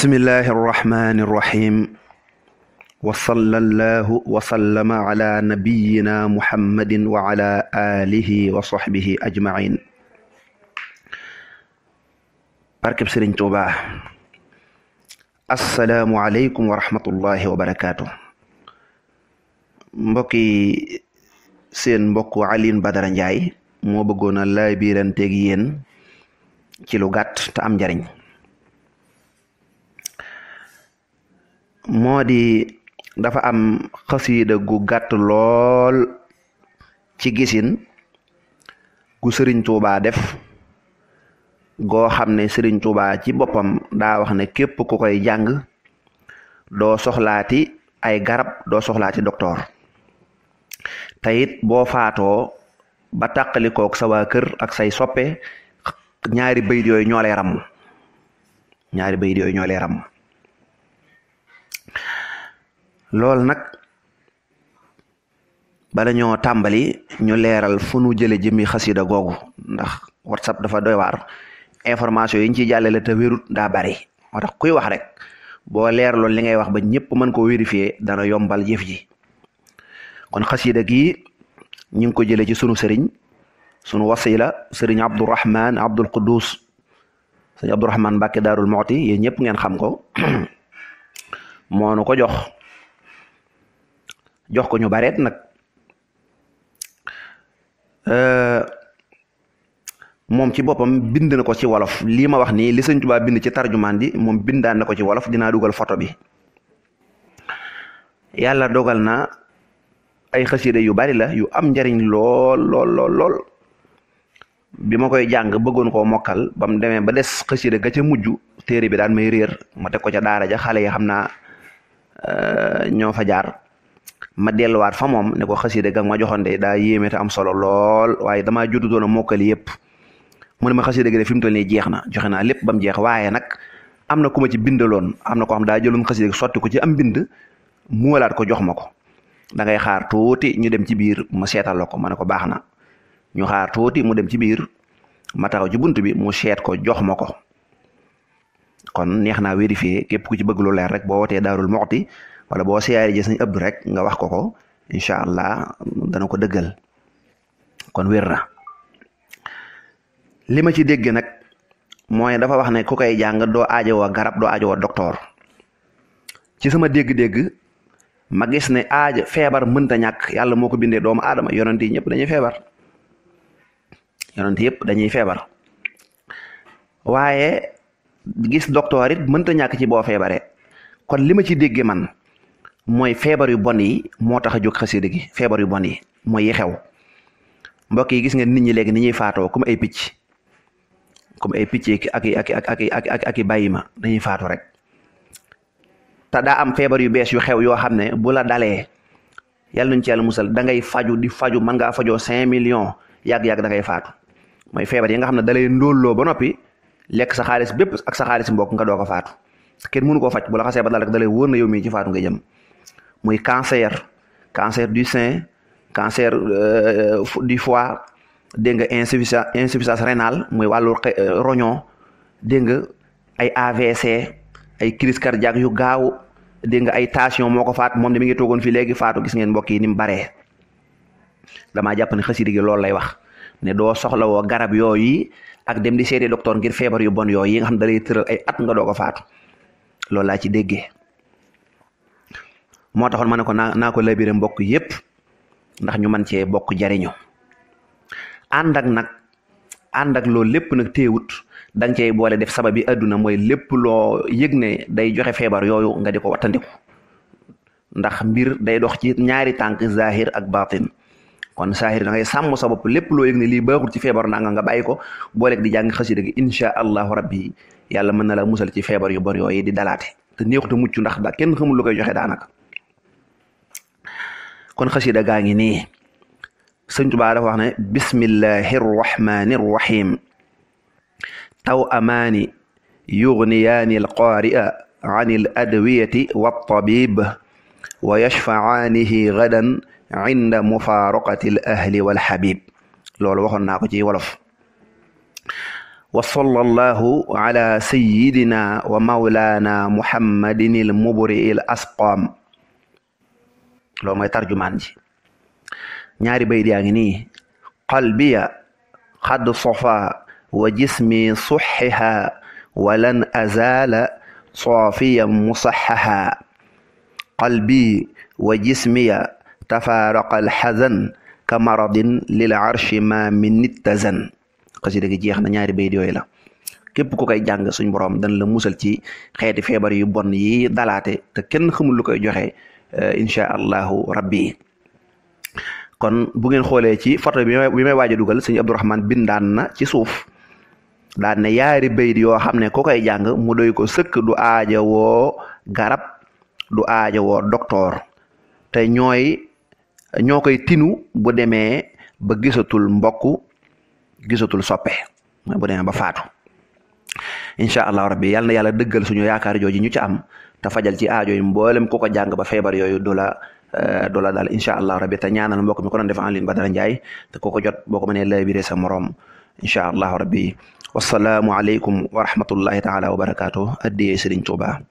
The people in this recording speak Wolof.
bismillahi irrahmani irrahim wa sallallahu wa sallama ala nabiyina muhammadin wa ala alihi wa sahbihi ajmain. barkeb Sëriñ Tuubaa. assalaamu aleykum wa rahmatullahi wa barakaatu. mbokki seen mbokk Alioune Badara Ndiaye moo bëggoon a laay biiranteeg yéen ci lu gàtt te am njariñ. moo di dafa am xasiida gu gàtt lool ci gisin gu Sëriñ Tuubaa def goo xam ne Sëriñ Tuubaa ci boppam daa wax ne képp ku koy jàng doo soxlaati ay garab doo soxlaati doktoor te it boo faatoo ba tàqalikook sa waa kër ak say soppe ñaari bayit yooyu ñoo lay ràmm loolu nag bala ñoo tàmbali ñu leeral fu nu jële jëmmi xasida googu ndax WhatsApp dafa doy waar information yi ñu ciy jàllale te wérut daa bari moo tax kuy wax rek boo leer loolu li ngay wax ba ñëpp mën koo vérifier dana yombal jëf ji. kon xasida gi ñu ngi ko jële ci sunu sëriñ sunu wasila sëriñ Abdourahman Abdul Quddus sëriñ Abdourahman Mbàkke Daarul Muxti yéen ñëpp ngeen xam ko moo nu ko jox ko ñu bareet nag moom ci boppam bind na ko ci wolof lii ma wax nii li Sëñ Tuubaa bind ci tarjumaan di moom bindaan na ko ci wolof dinaa dugal photo bi. yàlla dogal na ay xasida yu bari la yu am njariñ lool bi ma koy jàng bëggoon koo mokkal ba mu demee ba des xasida ga ca mujj téere bi daan may réer ma teg ko ca daara ja xale yi xam naa ñoo fa jaar ma delluwaat fa moom ne ko xasida ga ma joxoon de daa yéeme te am solo lool waaye damaa jotutoon a mokkali yëpp mu ne ma xasida gi de fi mu toll nii jeex na joxe naa lépp ba mu jeex waaye nag am na ku ma ci bindaloon am na ko xam daa jëloon xasida gi sotti ko ci am bind muwalaat ko jox ma ko da ngay xaar tuuti ñu dem ci biir ma seetal la ko ma ne ko baax na ñu xaar tuuti mu dem ci biir ma taxaw ci bunt bi mu seet ko jox ma ko kon neex naa vérifier képp ku ci bëgg lu leer rek boo wootee Daarul Muxti wala boo siyaare ji Sëñ Abdu rek nga wax ko incha allah dana ko dëggal kon wér na. li ma ci dégg nag mooy dafa wax ne ku koy jàng doo aajowoo garab doo aajowoo doktoor ci sama dégg-dégg ma gis ne feebar mënta ñàkk yàlla moo ko bindee doomu aadama yonent yi ñëpp dañuy feebar waaye gis doktoor it mënta ñàkk ci boo feebaree kon li ma ci déggee man mooy feebar yu bon yi moo tax a jóg xasida gi feebar yu bon yi mooy yi xew mbokk yi gis ngeen nit ñi léegi ni ñuy faatoo comme ay picc ak i bàyyi ma dañuy faatu rek te daa am feebar yu bees yu xew yoo xam ne bu la dalee yàlla nuñ ci yàlla musal da ngay faju di faju mën ngaa fajoo 5 millions yàgg-yàgg da ngay faatu mooy feebar yi nga xam ne dalay ndóolloo ba noppi lekk sa xaalis bépp ak sa xaalis mbokk nga doo ko faatu kenn mënu koo faj bu la xasee ba dal rek dalay wóor na yow mii ci faatu nga jëm muy cancer du sein cancer du foie dégg nga insuffisance rénale muy wàllu roñon dégg nga ay AVC ay crise cardiaque yu gaaw dégg nga ay tension moo ko faat moom de mi ngi toogoon fii léegi faatu gis ngeen mbokk yi ni mu baree damaa jàpp ne xasida gi loolu lay wax ne doo soxlawoo garab yooyu ak dem di seeti docteur ngir feebar yu bon yooyu yi nga xam da lay tëral ay at nga doo ko faatu loolu laa ci déggee moo taxoon ma ne ko naa ko labiré mbokk yépp ndax ñu mën cee bokk jariñu ànd ak loolu lépp nag téewut danga cey boole def sabab bi àdduna mooy lépp loo yëg ne day joxe feebar yooyu nga di ko wattandiku ndax mbir day dox ci ñaari tànk zahir ak batin kon zahir da ngay sàmm sa bopp lépp loo yëg ne lii baaxul ci feebar nga bàyyi ko booleeg di jàng xasida gi insha allahu rabbi yàlla mën na la musal ci feebar yu bon yooyu di dalaate te neexuta mucc ndax da kenn xamul lu koy joxe daanaka kon xasida gaa ngi nii Sëñ Tuubaa dafa wax ne bismillahi rrahmani rrahim taw amaani yugniyaani alqaari'a an al adwiyati waltabib wa yashfacaanihi gadan inda mufaaraqati al ahli walhabib loolu waxoon naa ko ci wolof wa sallallahu ala sayyidina wa mawlana muhammadin il mubri il asqam. loolu mooy tarjumaan ji. ñaari bayt yaa ngi nii: qalbiya xad sofa wa jismi suxiha walan azala saafiyan musaxaha. qalbi wa jismiya tafaaraqa alxazan ka maradin lil arshi ma min nittazan. xasida gi jeex na. ñaari bayt yooyu la. képp ku koy jàng suñ borom dañ la musal ci xeeti feebar yu bon yi dalaate te kenn xamul lu koy joxe insha allahu rabbi. kon bu ngeen xoolee ci photo bi may waaj a dugal sëñ Abdourahmane bindaan na ci suuf daan ne yaari bayt yoo xam ne ku koy jàng mu doy ko sëkk, du aaja woo garab, du aaja woo docteur, te ñoo koy tinu bu demee ba gisatul mbokk, gisatul soppe, mooy bu demee ba faatu. incha allahu rabbi yàlla na yàlla dëggal suñu yaakaar jooju ñu ci am te fajal ci aajo yi mboolem ku ko jàng ba feebar yooyu du la daal incha allahu rabbi. te ñaanal mbokk mi ko doon def en ligne Badara Ndiaye te ku ko jot boo ko mënee lay biree sa morom incha allahu rabbi. wasalaamu aleykum wa rahmatullahi taala wa barakaatu. addiyee Sëriñ Tuuba.